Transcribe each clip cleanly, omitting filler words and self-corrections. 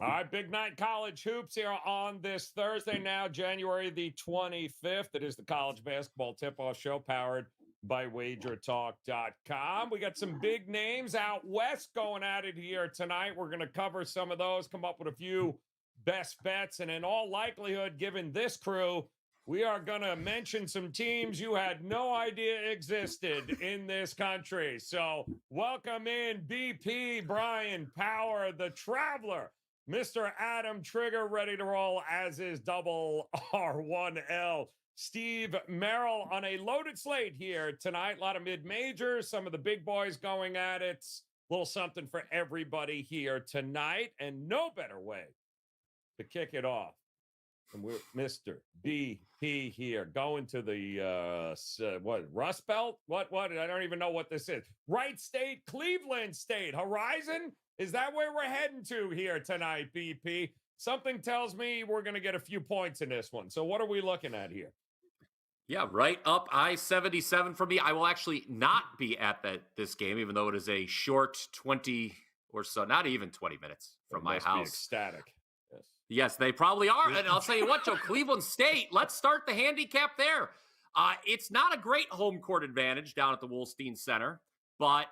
All right, Big Night College Hoops here on this Thursday now, January the 25th. It is the college basketball tip-off show powered by WagerTalk.com. We got some big names out west going at it here tonight. We're going to cover some of those, come up with a few best bets, and in all likelihood, given this crew, we are going to mention some teams you had no idea existed in this country. So welcome in BP, Brian Power, the Traveler, Mr. Adam Trigger, ready to roll, as is double R1L. Steve Merrill on a loaded slate here tonight. A lot of mid-majors, some of the big boys going at it. A little something for everybody here tonight, and no better way to kick it off. And we're Mr. BP here, going to the, Rust Belt? What? I don't even know what this is. Wright State, Cleveland State, Horizon? Is that where we're heading to here tonight, BP? Something tells me we're going to get a few points in this one. So what are we looking at here? Yeah, right up I-77 from me. I will actually not be at this game, even though it is a short 20 or so, not even 20 minutes from my house. Ecstatic. Yes, they probably are. And I'll tell you what, Joe, Cleveland State, let's start the handicap there. It's not a great home court advantage down at the Wolstein Center, but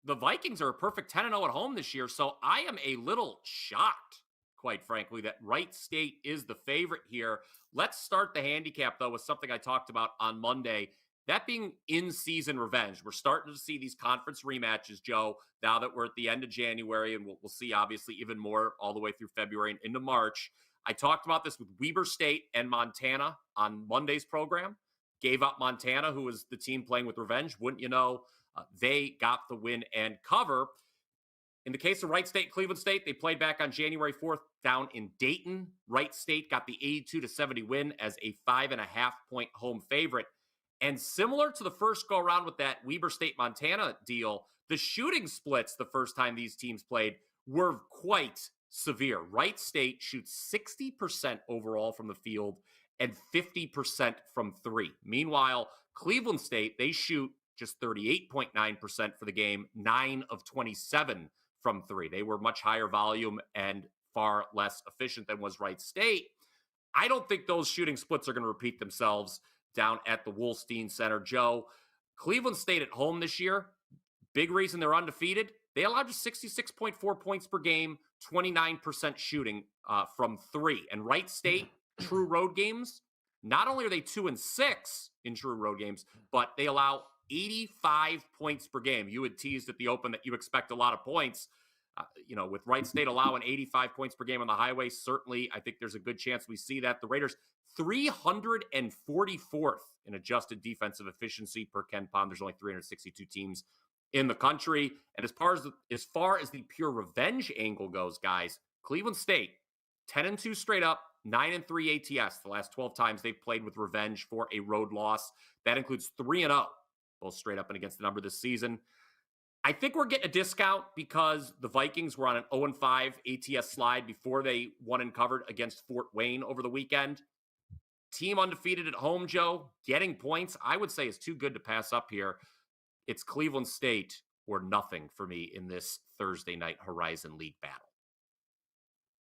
the Vikings are a perfect 10-0 at home this year. So I am a little shocked, quite frankly, that Wright State is the favorite here. Let's start the handicap, though, with something I talked about on Monday. That being in-season revenge. We're starting to see these conference rematches, Joe, now that we're at the end of January, and we'll see, obviously, even more all the way through February and into March. I talked about this with Weber State and Montana on Monday's program. Gave up Montana, who was the team playing with revenge. Wouldn't you know, they got the win and cover. In the case of Wright State, Cleveland State, they played back on January 4th down in Dayton. Wright State got the 82-70 win as a 5.5-point home favorite. And similar to the first go-around with that Weber State-Montana deal, the shooting splits the first time these teams played were quite severe. Wright State shoots 60% overall from the field and 50% from three. Meanwhile, Cleveland State, they shoot just 38.9% for the game, 9 of 27 from three. They were much higher volume and far less efficient than was Wright State. I don't think those shooting splits are going to repeat themselves down at the Wolstein Center. Joe, Cleveland State at home this year, big reason they're undefeated. They allowed just 66.4 points per game, 29% shooting from three. And Wright State, true road games, not only are they 2-6 in true road games, but they allow 85 points per game. You had teased at the open that you expect a lot of points. With Wright State allowing 85 points per game on the highway, certainly I think there's a good chance we see that. The Raiders, 344th in adjusted defensive efficiency per KenPom. There's only 362 teams in the country. And as far as the pure revenge angle goes, guys, Cleveland State, 10-2 straight up, 9-3 ATS. The last 12 times they've played with revenge for a road loss. That includes 3-0, both straight up and against the number this season. I think we're getting a discount because the Vikings were on an 0-5 ATS slide before they won and covered against Fort Wayne over the weekend. Team undefeated at home, Joe, getting points, I would say, is too good to pass up here. It's Cleveland State or nothing for me in this Thursday night Horizon League battle.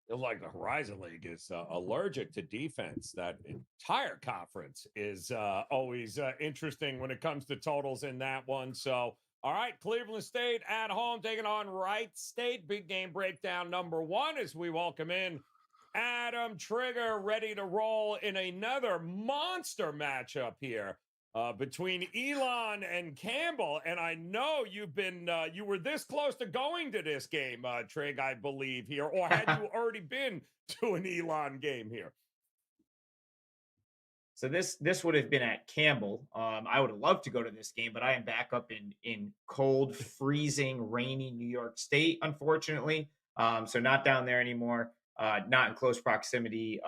Feels like the Horizon League is allergic to defense. That entire conference is always interesting when it comes to totals in that one. So, all right, Cleveland State at home taking on Wright State. Big game breakdown number one as we welcome in Adam Trigger, ready to roll in another monster matchup here between Elon and Campbell. And I know you were this close to going to this game, Trig, I believe here, or had you already been to an Elon game here? So this would have been at Campbell. I would have loved to go to this game, but I am back up in cold, freezing, rainy New York State, unfortunately. So not down there anymore. Not in close proximity.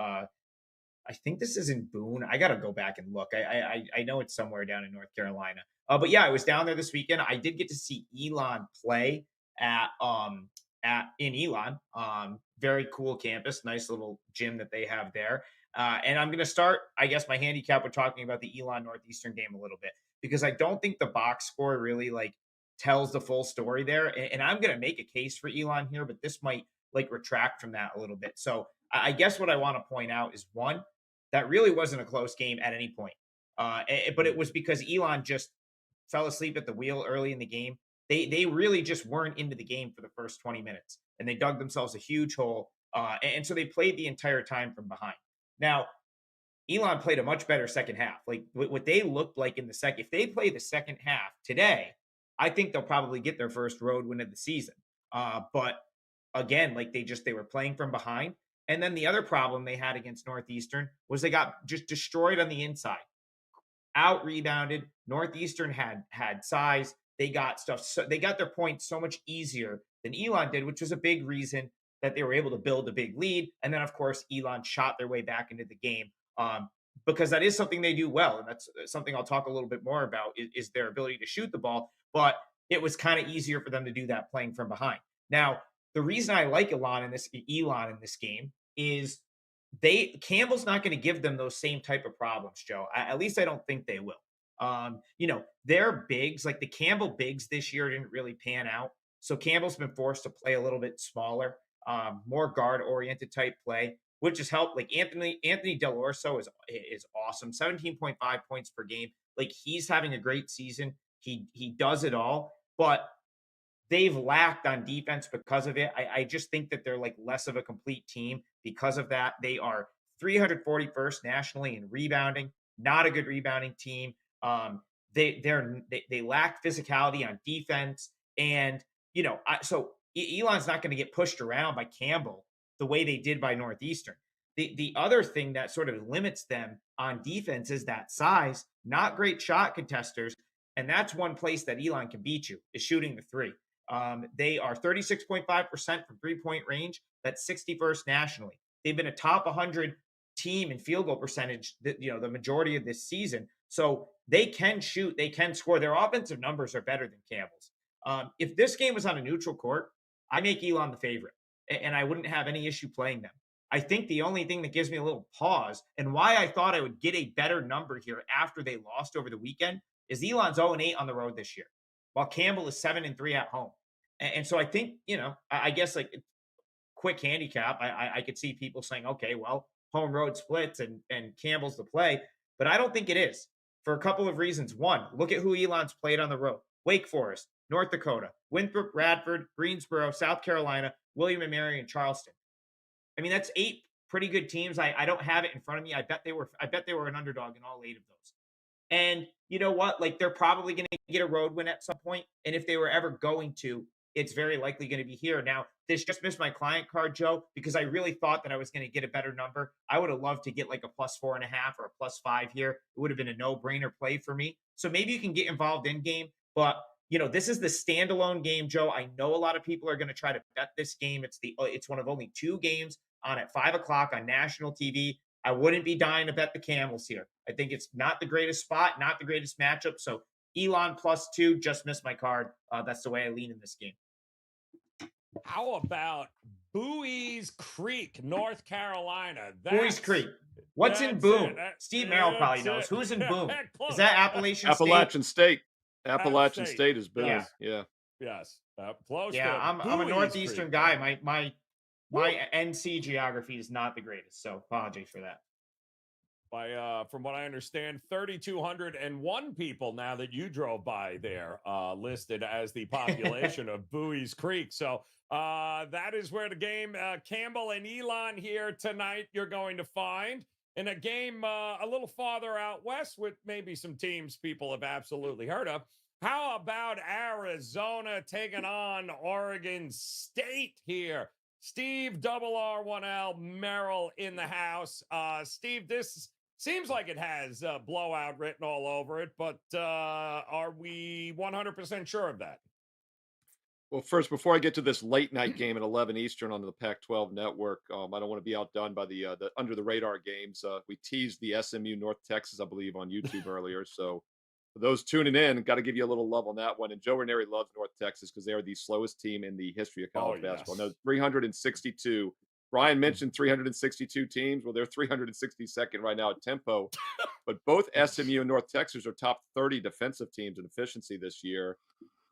I think this is in Boone. I got to go back and look. I know it's somewhere down in North Carolina. But yeah, I was down there this weekend. I did get to see Elon play in Elon. Very cool campus, nice little gym that they have there. And I'm going to start, I guess, my handicap with talking about the Elon Northeastern game a little bit, because I don't think the box score really tells the full story there. And I'm going to make a case for Elon here, but this might like retract from that a little bit. So I guess what I want to point out is one, that really wasn't a close game at any point. But it was because Elon just fell asleep at the wheel early in the game. They really just weren't into the game for the first 20 minutes, and they dug themselves a huge hole. And so they played the entire time from behind. Now, Elon played a much better second half. Like what they looked like in the second, if they play the second half today, I think they'll probably get their first road win of the season. But again, like they were playing from behind. And then the other problem they had against Northeastern was they got just destroyed on the inside, out rebounded. Northeastern had size. They got stuff. So they got their points so much easier than Elon did, which was a big reason that they were able to build a big lead. And then, of course, Elon shot their way back into the game because that is something they do well. And that's something I'll talk a little bit more about is their ability to shoot the ball. But it was kind of easier for them to do that playing from behind. Now, the reason I like Elon in this game is Campbell's not going to give them those same type of problems, Joe. At least I don't think they will. Their bigs, like the Campbell bigs this year, didn't really pan out. So Campbell's been forced to play a little bit smaller, more guard-oriented type play, which has helped. Like Anthony Delorso is awesome, 17.5 points per game. Like he's having a great season. He does it all, but they've lacked on defense because of it. I just think that they're like less of a complete team because of that. They are 341st nationally in rebounding, not a good rebounding team. They lack physicality on defense, and so Elon's not going to get pushed around by Campbell the way they did by Northeastern. The other thing that sort of limits them on defense is that size, not great shot contesters, and that's one place that Elon can beat you is shooting the three. They are 36.5% from three-point range. That's 61st nationally. They've been a top 100 team in field goal percentage, the majority of this season. So they can shoot, they can score. Their offensive numbers are better than Campbell's. If this game was on a neutral court, I make Elon the favorite, and I wouldn't have any issue playing them. I think the only thing that gives me a little pause and why I thought I would get a better number here after they lost over the weekend is Elon's 0-8 on the road this year, while Campbell is 7-3 at home. And so I think, I guess like quick handicap, I could see people saying, okay, well, home road splits and Campbell's the play, but I don't think it is for a couple of reasons. One, look at who Elon's played on the road: Wake Forest, North Dakota, Winthrop, Radford, Greensboro, South Carolina, William & Mary, and Charleston. I mean, that's 8 pretty good teams. I don't have it in front of me. I bet they were an underdog in all 8 of those. And you know what? Like they're probably going to get a road win at some point. And if they were ever going to, it's very likely going to be here. Now, this just missed my client card, Joe, because I really thought that I was going to get a better number. I would have loved to get like a +4.5 or a +5 here. It would have been a no-brainer play for me. So maybe you can get involved in game, but this is the standalone game, Joe. I know a lot of people are going to try to bet this game. It's one of only 2 games on at 5:00 on national TV. I wouldn't be dying to bet the Camels here. I think it's not the greatest spot, not the greatest matchup. So Elon +2, just missed my card. That's the way I lean in this game. How about Bowie's Creek, North Carolina? Bowie's Creek. What's in Boone? Steve Merrill probably knows. Who's in Boone? Is that Appalachian State? Appalachian State is Boone. Yeah. Yes. Close. Yeah, I'm a Northeastern guy. My NC geography is not the greatest, so apologies for that. From what I understand, 3,201 people now that you drove by there listed as the population of Bowie's Creek. So that is where the game, Campbell and Elon here tonight, you're going to find. In a game a little farther out west with maybe some teams people have absolutely heard of. How about Arizona taking on Oregon State here? Steve, R1L, Merrill in the house. Steve, this seems like it has blowout written all over it, but are we 100% sure of that? Well, first, before I get to this late night game at 11 Eastern on the Pac-12 network, I don't want to be outdone by the under the radar games. We teased the SMU North Texas, I believe, on YouTube earlier. So for those tuning in, got to give you a little love on that one. And Joe Ranieri loves North Texas because they are the slowest team in the history of college basketball. No, 362. Brian mentioned 362 teams. Well, they're 362nd right now at tempo. But both SMU and North Texas are top 30 defensive teams in efficiency this year.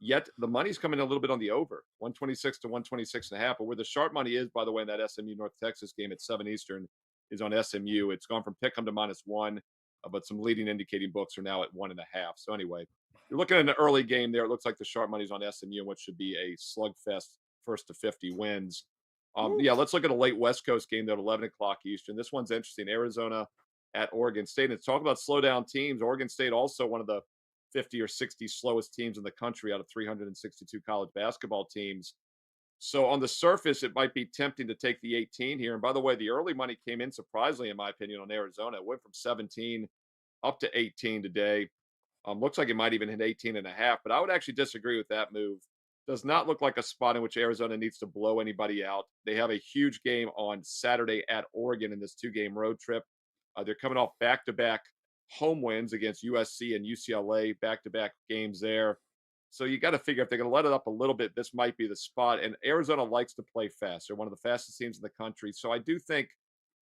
Yet the money's coming a little bit on the over, 126 to 126.5. But where the sharp money is, by the way, in that SMU North Texas game at 7 Eastern is on SMU. It's gone from pick 'em to -1, but some leading indicating books are now at 1.5. So anyway, you're looking at an early game there. It looks like the sharp money's on SMU, which should be a slugfest first to 50 wins. Yeah, let's look at a late West Coast game though at 11 o'clock Eastern. This one's interesting. Arizona at Oregon State. And talk about slow down teams. Oregon State also one of the 50 or 60 slowest teams in the country out of 362 college basketball teams. So on the surface, it might be tempting to take the 18 here. And by the way, the early money came in surprisingly, in my opinion, on Arizona. It went from 17 up to 18 today. Looks like it might even hit 18.5, but I would actually disagree with that move. Does not look like a spot in which Arizona needs to blow anybody out. They have a huge game on Saturday at Oregon in this 2-game road trip. They're coming off back-to-back home wins against USC and UCLA, back-to-back games there. So you got to figure if they're going to let it up a little bit, this might be the spot. And Arizona likes to play fast. They're one of the fastest teams in the country. So I do think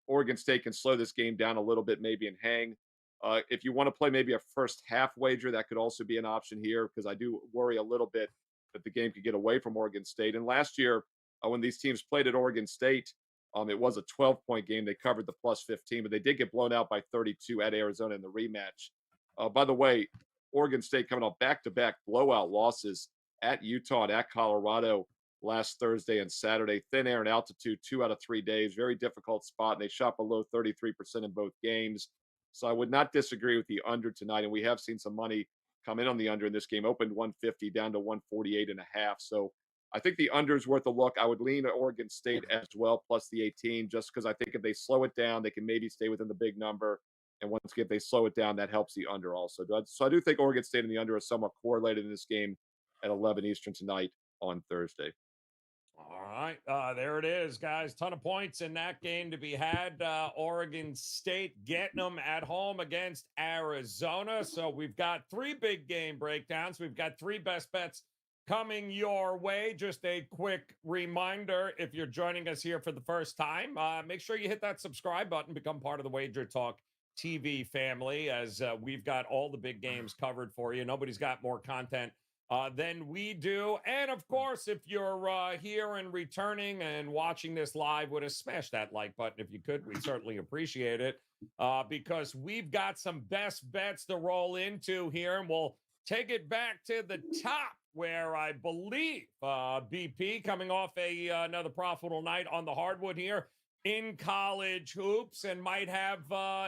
Oregon State can slow this game down a little bit, maybe, and hang. If you want to play maybe a first half wager, that could also be an option here because I do worry a little bit that the game could get away from Oregon State. And last year, when these teams played at Oregon State, it was a 12-point game. They covered the +15, but they did get blown out by 32 at Arizona in the rematch. By the way, Oregon State coming off back-to-back blowout losses at Utah and at Colorado last Thursday and Saturday. Thin air and altitude 2 out of 3 days. Very difficult spot, and they shot below 33% in both games. So I would not disagree with the under tonight, and we have seen some money come in on the under in this game. Opened 150 down to 148.5. So I think the under is worth a look. I would lean to Oregon State as well, plus the 18, just because I think if they slow it down, they can maybe stay within the big number. And once again, if they slow it down, that helps the under also. So I do think Oregon State and the under are somewhat correlated in this game at 11 Eastern tonight on Thursday. All right. There it is, guys. Ton of points in that game to be had. Oregon State getting them at home against Arizona. So we've got 3 big game breakdowns. We've got 3 best bets coming your way. Just a quick reminder, if you're joining us here for the first time, make sure you hit that subscribe button, become part of the Wager Talk TV family, as we've got all the big games covered for you. Nobody's got more content than we do. And of course, if you're here and returning and watching this live, would have smashed that like button if you could. We'd certainly appreciate it because we've got some best bets to roll into here, and we'll take it back to the top where I believe BP coming off another profitable night on the hardwood here in college hoops, and might have,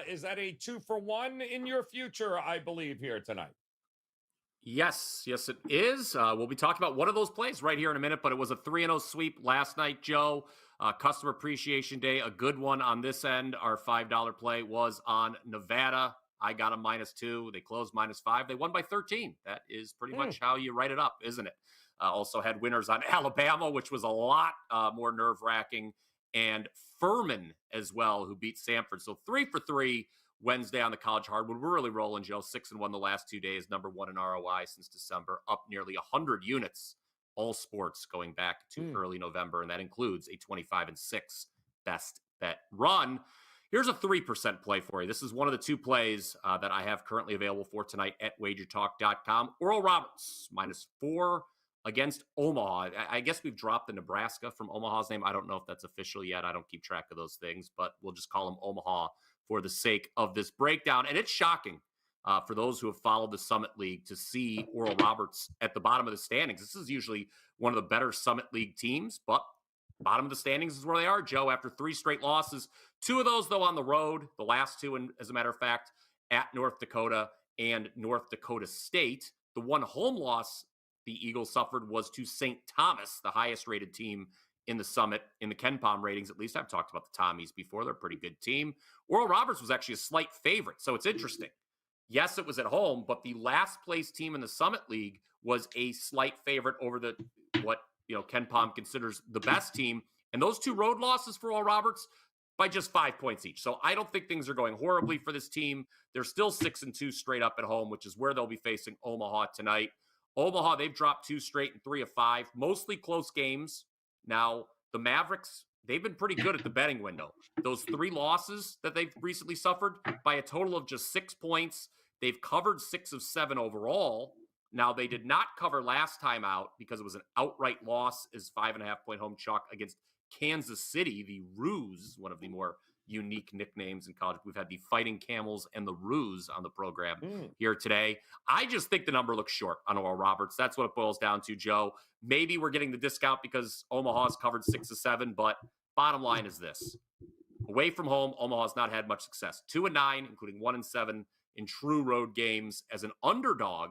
is that a 2-for-1 in your future, I believe, here tonight? Yes, it is. We'll be talking about one of those plays right here in a minute, but it was a 3-0 sweep last night, Joe. Customer Appreciation Day, a good one on this end. Our $5 play was on Nevada. I got a -2. They closed -5. They won by 13. That is pretty much how you write it up, isn't it? Also had winners on Alabama, which was a lot more nerve-wracking, and Furman as well, who beat Samford. So 3 for 3 Wednesday on the college hardwood. We're really rolling, Joe. 6-1 the last 2 days, #1 in ROI since December, up nearly 100 units, all sports going back to early November, and that includes a 25-6 best bet run. Here's a 3% play for you. This is one of the 2 plays that I have currently available for tonight at WagerTalk.com. Oral Roberts, -4 against Omaha. I guess we've dropped the Nebraska from Omaha's name. I don't know if that's official yet. I don't keep track of those things, but we'll just call them Omaha for the sake of this breakdown. And it's shocking for those who have followed the Summit League to see Oral Roberts at the bottom of the standings. This is usually one of the better Summit League teams, but bottom of the standings is where they are, Joe, after 3 straight losses. 2 of those, though, on the road. The last 2, and as a matter of fact, at North Dakota and North Dakota State. The one home loss the Eagles suffered was to St. Thomas, the highest-rated team in the Summit, in the KenPom ratings. At least I've talked about the Tommies before. They're a pretty good team. Oral Roberts was actually a slight favorite, so it's interesting. Yes, it was at home, but the last-place team in the Summit League was a slight favorite over what KenPom considers the best team. And those 2 road losses for Oral Roberts by just 5 points each. So I don't think things are going horribly for this team. They're still 6-2 straight up at home, which is where they'll be facing Omaha tonight. Omaha, they've dropped 2 straight and 3 of 5, mostly close games. Now, the Mavericks, they've been pretty good at the betting window. Those 3 losses that they've recently suffered by a total of just 6 points. They've covered 6 of 7 overall. Now, they did not cover last time out because it was an outright loss as 5.5-point home chalk against Kansas City, the Ruse, one of the more unique nicknames in college. We've had the Fighting Camels and the Ruse on the program here today. I just think the number looks short on Oral Roberts. That's what it boils down to, Joe. Maybe we're getting the discount because Omaha's covered 6 of 7, but bottom line is this. Away from home, Omaha's not had much success. 2-9, including 1-7 in true road games. As an underdog,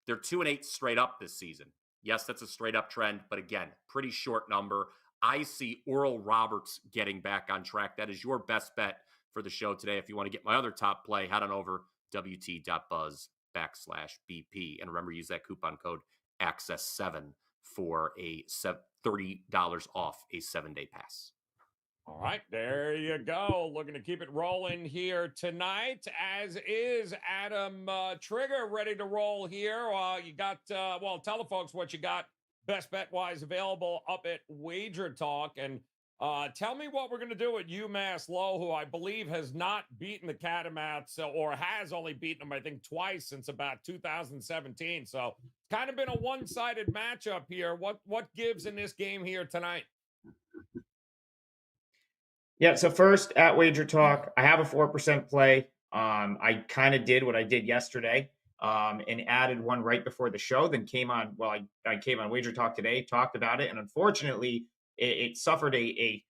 they're 2-8 straight up this season. Yes, that's a straight up trend, but again, pretty short number. I see Oral Roberts getting back on track. That is your best bet for the show today. If you want to get my other top play, head on over wt.buzz/BP. And remember, use that coupon code ACCESS7 for a $30 off a 7-day pass. All right, there you go. Looking to keep it rolling here tonight, as is Adam Trigger ready to roll here. You got, tell the folks what you got best bet-wise available up at WagerTalk. And tell me what we're going to do at UMass Lowell, who I believe has not beaten the Catamounts or has only beaten them, I think, twice since about 2017. So it's kind of been a one-sided matchup here. What gives in this game here tonight? Yeah, so first at WagerTalk, I have a 4% play. I kind of did what I did yesterday and added one right before the show, then came on, I came on WagerTalk today, talked about it, and unfortunately, it suffered a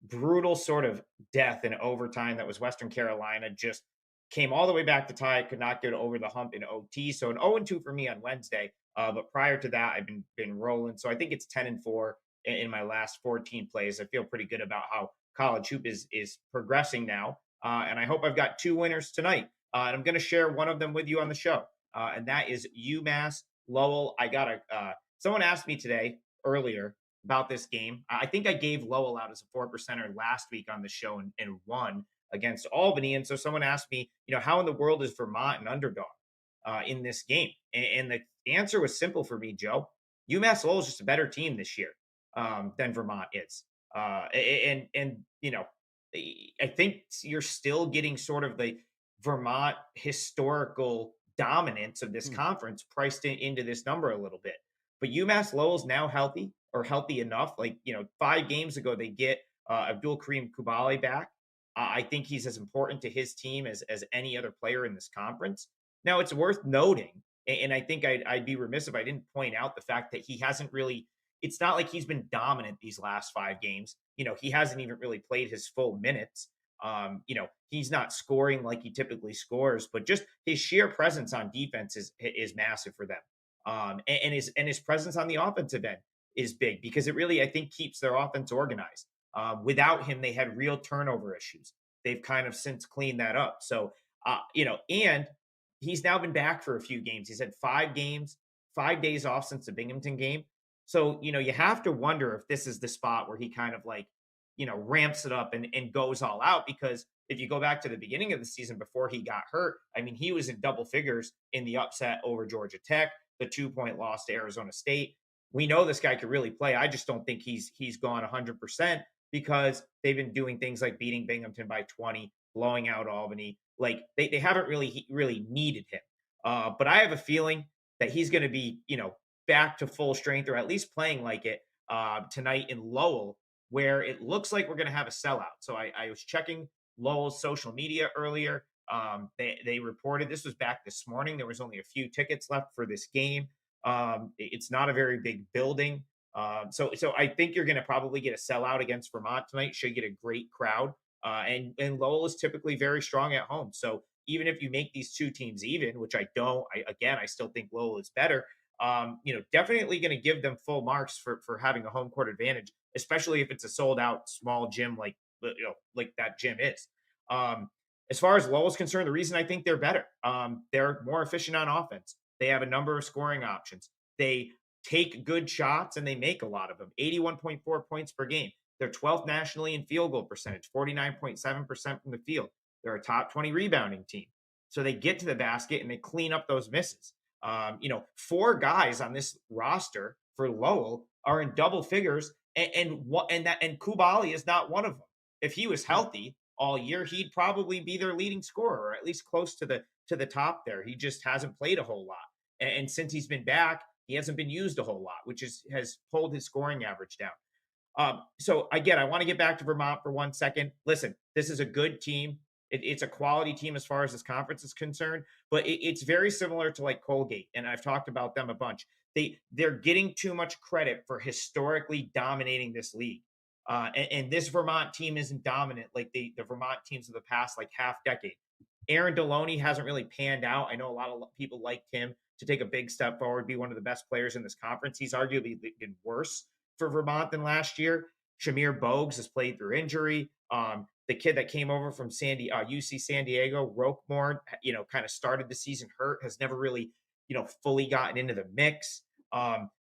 brutal sort of death in overtime. That was Western Carolina, just came all the way back to tie, could not get over the hump in OT. So an 0-2 for me on Wednesday, but prior to that, I've been rolling. So I think it's 10-4 in my last 14 plays. I feel pretty good about how college hoop is progressing now. And I hope I've got 2 winners tonight. And I'm going to share one of them with you on the show. And that is UMass Lowell. I got someone asked me today earlier about this game. I think I gave Lowell out as a 4%er last week on the show and won against Albany. And so someone asked me, how in the world is Vermont an underdog in this game? And the answer was simple for me, Joe. UMass Lowell is just a better team this year than Vermont is. I think you're still getting sort of the Vermont historical dominance of this conference priced into this number a little bit. But UMass Lowell's now healthy enough. 5 games ago, they get Abdul Kareem Kubali back. I think he's as important to his team as any other player in this conference. Now, it's worth noting, and I think I'd be remiss if I didn't point out the fact that he hasn't really, it's not like he's been dominant these last 5 games. He hasn't even really played his full minutes. He's not scoring like he typically scores, but just his sheer presence on defense is massive for them. And his presence on the offensive end is big because it really, I think, keeps their offense organized. Without him, they had real turnover issues. They've kind of since cleaned that up. So, and he's now been back for a few games. He's had 5 days off since the Binghamton game. So, you have to wonder if this is the spot where he kind of ramps it up and goes all out, because if you go back to the beginning of the season before he got hurt, I mean, he was in double figures in the upset over Georgia Tech, the 2-point loss to Arizona State. We know this guy could really play. I just don't think he's gone 100% because they've been doing things like beating Binghamton by 20, blowing out Albany. They haven't really needed him. But I have a feeling that he's going to be, back to full strength, or at least playing like it tonight in Lowell, where it looks like we're going to have a sellout. So I was checking Lowell's social media earlier. They reported, this was back this morning, there was only a few tickets left for this game. It's not a very big building. So I think you're going to probably get a sellout against Vermont tonight. Should get a great crowd. And Lowell is typically very strong at home. So even if you make these 2 teams even, which I don't, I still think Lowell is better. Definitely going to give them full marks for having a home court advantage, especially if it's a sold out small gym like that gym is. As far as Lowell's concerned, the reason I think they're better, they're more efficient on offense. They have a number of scoring options. They take good shots and they make a lot of them. 81.4 points per game. They're 12th nationally in field goal percentage, 49.7% from the field. They're a top 20 rebounding team. So they get to the basket and they clean up those misses. 4 guys on this roster for Lowell are in double figures, and Kubali is not one of them. If he was healthy all year, he'd probably be their leading scorer, or at least close to the top there. He just hasn't played a whole lot. And since he's been back, he hasn't been used a whole lot, which has pulled his scoring average down. So again, I want to get back to Vermont for 1 second. Listen, this is a good team. It's a quality team as far as this conference is concerned, but it's very similar to like Colgate, and I've talked about them a bunch. They're getting too much credit for historically dominating this league, and this Vermont team isn't dominant like the Vermont teams of the past like half decade. Aaron Deloney hasn't really panned out. I know a lot of people liked him to take a big step forward, be one of the best players in this conference. He's arguably been worse for Vermont than last year. Shamir Bogues has played through injury. The kid that came over from UC San Diego, Roquemore, kind of started the season hurt, has never really, fully gotten into the mix.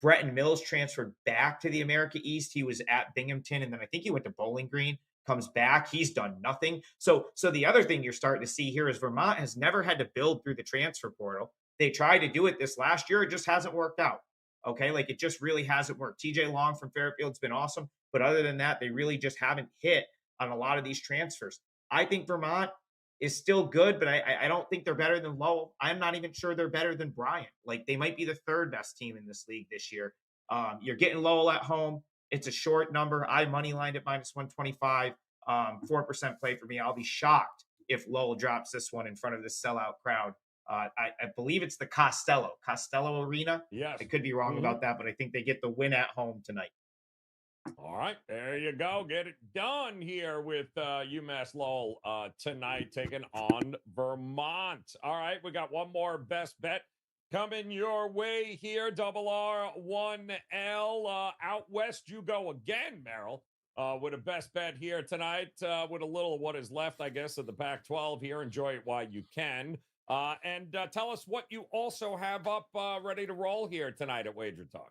Bretton Mills transferred back to the America East. He was at Binghamton, and then I think he went to Bowling Green. Comes back, he's done nothing. So the other thing you're starting to see here is Vermont has never had to build through the transfer portal. They tried to do it this last year, it just hasn't worked out. Okay, like it just really hasn't worked. TJ Long from Fairfield's been awesome, but other than that, they really just haven't hit on a lot of these transfers. I think Vermont is still good, but I don't think they're better than Lowell. I'm not even sure they're better than Bryan. Like they might be the third best team in this league this year. You're getting Lowell at home. It's a short number. I money lined at -125, 4% play for me. I'll be shocked if Lowell drops this one in front of this sellout crowd. I believe it's the Costello Arena. Yes. I could be wrong about that, but I think they get the win at home tonight. All right, there you go. Get it done here with UMass Lowell tonight, taking on Vermont. All right, we got one more best bet coming your way here. RR1L out west. You go again, Merrill, with a best bet here tonight. With a little of what is left, I guess, of the Pac-12 here. Enjoy it while you can. And tell us what you also have up ready to roll here tonight at WagerTalk.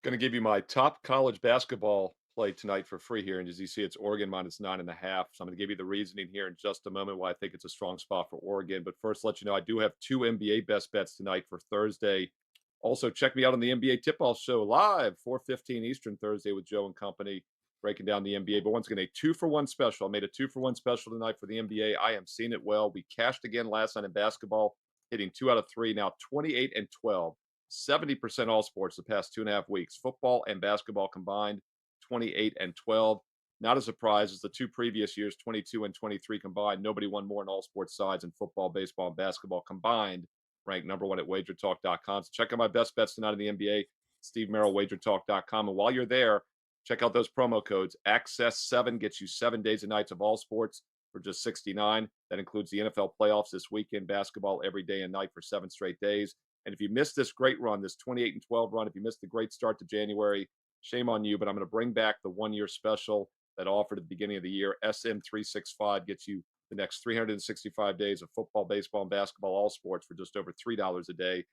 Going to give you my top college basketball play tonight for free here. And as you see, it's Oregon -9.5. So I'm going to give you the reasoning here in just a moment why I think it's a strong spot for Oregon. But first, let you know I do have 2 NBA best bets tonight for Thursday. Also, check me out on the NBA Tip-Off Show live, 4:15 Eastern Thursday with Joe and company, breaking down the NBA. But once again, a 2-for-1 special. I made a 2-for-1 special tonight for the NBA. I am seeing it well. We cashed again last night in basketball, hitting 2 out of 3. Now 28-12. 70% all sports the past 2.5 weeks. Football and basketball combined, 28-12. Not a surprise, as the 2 previous years, 22 and 23 combined. Nobody won more in all sports sides in football, baseball, and basketball combined. Ranked #1 at WagerTalk.com. So check out my best bets tonight in the NBA. Steve Merrill, WagerTalk.com. And while you're there, check out those promo codes. Access7 gets you 7 days and nights of all sports for just $69. That includes the NFL playoffs this weekend, basketball every day and night for 7 straight days. And if you missed this great run, this 28-12 run, if you missed the great start to January, shame on you. But I'm going to bring back the 1-year special that I offered at the beginning of the year. SM365 gets you the next 365 days of football, baseball, and basketball, all sports for just over $3 a day.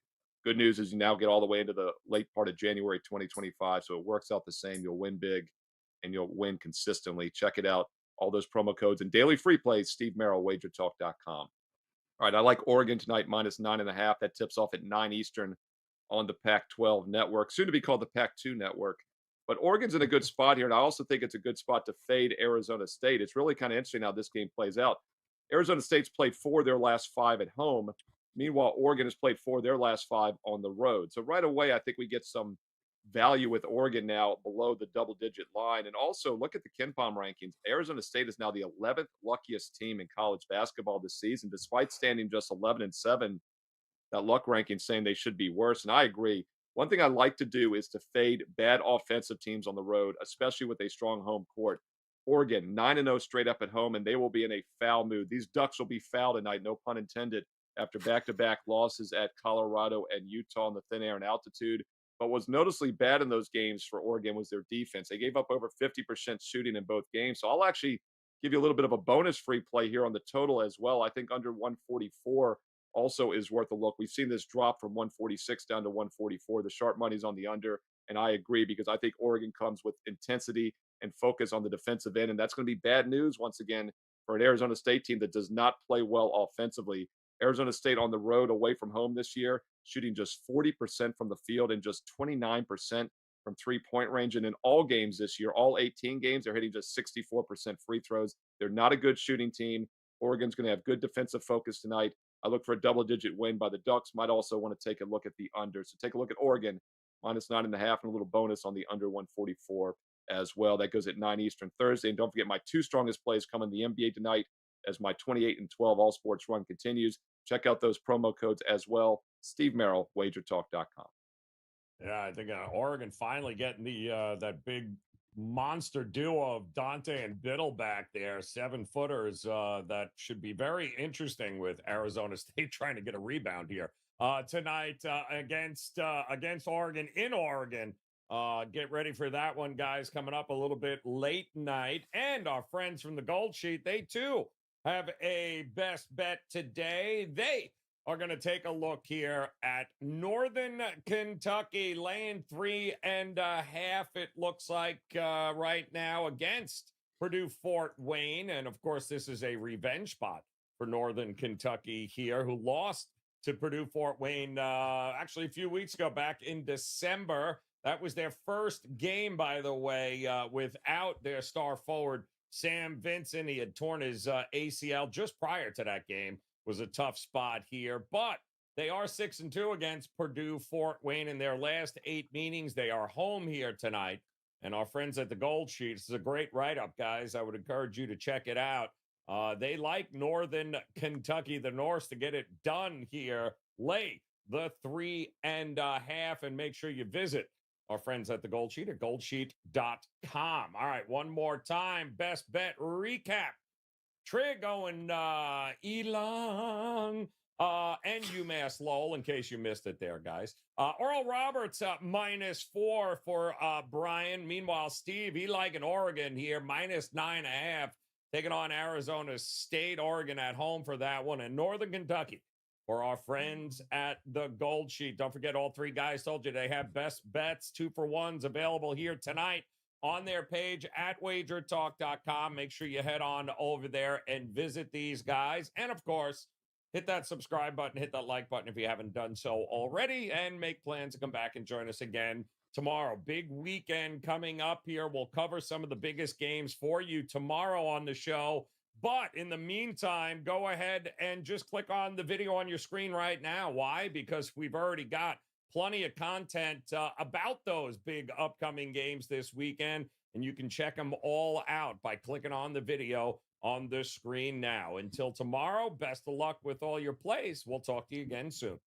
Good news is you now get all the way into the late part of January 2025. So it works out the same. You'll win big and you'll win consistently. Check it out. All those promo codes and daily free plays, Steve Merrill, WagerTalk.com. All right, I like Oregon tonight, -9.5. That tips off at 9 Eastern on the Pac-12 network, soon to be called the Pac-2 network. But Oregon's in a good spot here, and I also think it's a good spot to fade Arizona State. It's really kind of interesting how this game plays out. Arizona State's played 4 of their last 5 at home. Meanwhile, Oregon has played 4 of their last 5 on the road. So right away, I think we get some value with Oregon now below the double-digit line. And also, look at the KenPom rankings. Arizona State is now the 11th luckiest team in college basketball this season, despite standing just 11-7. That luck ranking saying they should be worse, and I agree. One thing I like to do is to fade bad offensive teams on the road, especially with a strong home court. Oregon, 9-0 straight up at home, and they will be in a foul mood. These Ducks will be foul tonight, no pun intended, after back-to-back losses at Colorado and Utah in the thin air and altitude. But what's noticeably bad in those games for Oregon was their defense. They gave up over 50% shooting in both games. So I'll actually give you a little bit of a bonus free play here on the total as well. I think under 144 also is worth a look. We've seen this drop from 146 down to 144. The sharp money's on the under, and I agree because I think Oregon comes with intensity and focus on the defensive end, and that's going to be bad news once again for an Arizona State team that does not play well offensively. Arizona State on the road away from home this year, shooting just 40% from the field and just 29% from three-point range. And in all games this year, all 18 games, they're hitting just 64% free throws. They're not a good shooting team. Oregon's going to have good defensive focus tonight. I look for a double-digit win by the Ducks. Might also want to take a look at the under. So take a look at Oregon, -9.5, and a little bonus on the under 144 as well. That goes at 9 Eastern Thursday. And don't forget my two strongest plays coming in the NBA tonight as my 28 and 12 all sports run continues. Check out those promo codes as well. Steve Merrill, WagerTalk.com. Yeah, I think Oregon finally getting the that big monster duo of Dante and Biddle back there, 7-footers. That should be very interesting with Arizona State trying to get a rebound here tonight against Oregon in Oregon. Get ready for that one, guys. Coming up a little bit late night, and our friends from the Gold Sheet, they too have a best bet today. They are going to take a look here at Northern Kentucky laying 3.5. It looks like right now against Purdue Fort Wayne. And of course, this is a revenge spot for Northern Kentucky here, who lost to Purdue Fort Wayne actually a few weeks ago, back in December. That was their first game, by the way, without their star forward, Sam Vincent. He had torn his ACL just prior to that game. Was a tough spot here, but they are 6-2 against Purdue Fort Wayne in their last 8 meetings. They are home here tonight, and our friends at the Gold Sheet, this is a great write-up, guys. I would encourage you to check it out. They like Northern Kentucky, the Norse, to get it done here. Lay the 3.5, and make sure you visit our friends at the Gold Sheet at goldsheet.com. All right, one more time, best bet recap. Trig going Elon and UMass Lowell, in case you missed it there, guys. Oral Roberts -4 for Bryan. Meanwhile, Steve, he liking Oregon here, -9.5, taking on Arizona State. Oregon at home for that one. And Northern Kentucky for our friends at the Gold Sheet. Don't forget, all three guys told you they have best bets, 2-for-1s available here tonight on their page at WagerTalk.com. Make sure you head on over there and visit these guys. And of course, hit that subscribe button, hit that like button if you haven't done so already, and make plans to come back and join us again tomorrow. Big weekend coming up here. We'll cover some of the biggest games for you tomorrow on the show. But in the meantime, go ahead and just click on the video on your screen right now. Why? Because we've already got plenty of content about those big upcoming games this weekend, and you can check them all out by clicking on the video on the screen now. Until tomorrow, best of luck with all your plays. We'll talk to you again soon.